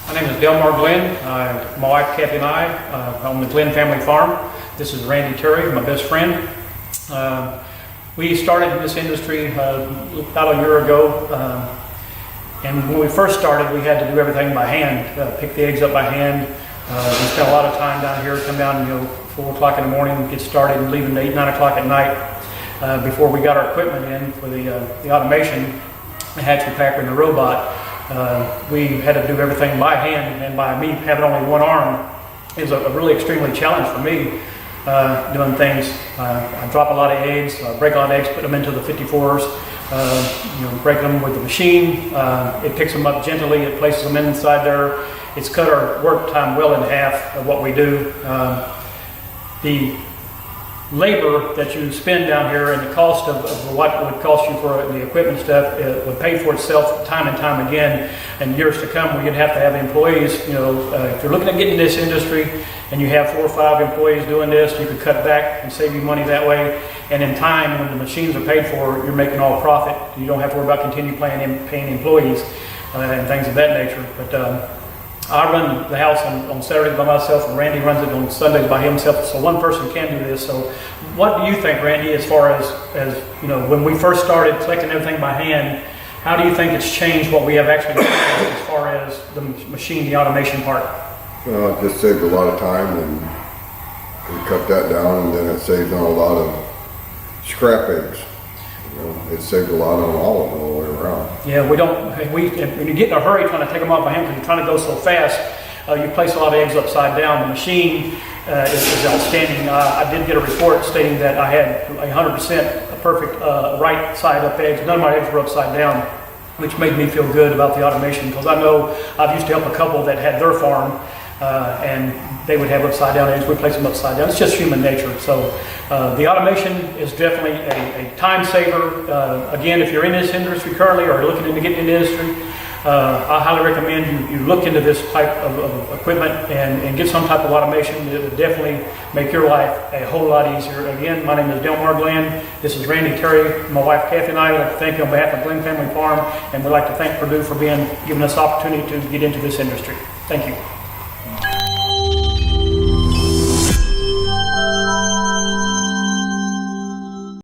My name is Delmar Glenn. My wife Kathy and I own the Glenn family farm. This is Randy Terry, my best friend. We started in this industry about a year ago, and when we first started, we had to do everything by hand, pick the eggs up by hand. We spent a lot of time down here, come down 4 o'clock in the morning, get started, and leaving at 8, 9 o'clock at night before we got our equipment in for the automation, the hatchery packer and the robot. We had to do everything by hand, and by me having only one arm is a really extremely challenge for me doing things. I drop a lot of eggs, break a lot of eggs, put them into the 54s, break them with the machine. It picks them up gently, it places them inside there. It's cut our work time well in half of what we do. The labor that you spend down here and the cost of what it would cost you for the equipment stuff, it would pay for itself time and time again. And years to come, we're going to have employees. If you're looking at getting this industry and you have 4 or 5 employees doing this, you could cut back and save you money that way. And in time, when the machines are paid for, you're making all profit. You don't have to worry about continue paying employees and things of that nature. But I run the house on Saturdays by myself, and Randy runs it on Sundays by himself, so one person can do this. So what do you think, Randy, as far as when we first started collecting everything by hand, how do you think it's changed what we have actually done as far as the machine, the automation part? Well, it just saved a lot of time, and we cut that down, and then it saved on a lot of scrap eggs. It saved a lot on all of them all the way around. Yeah, when you get in a hurry trying to take them off by hand because you're trying to go so fast, you place a lot of eggs upside down. The machine is outstanding. I did get a report stating that I had 100% perfect right side up eggs. None of my eggs were upside down, which made me feel good about the automation, because I know I've used to help a couple that had their farm and they would have upside down eggs. We place them upside down. It's just human nature. So the automation is definitely a time saver. Again, if you're in this industry currently or looking into getting into industry, I highly recommend you look into this type of equipment and get some type of automation. It would definitely make your life a whole lot easier. Again, my name is Delmar Glenn. This is Randy Terry. My wife Kathy and I would like to thank you on behalf of Glenn Family Farm, and we'd like to thank Perdue for giving us the opportunity to get into this industry. Thank you.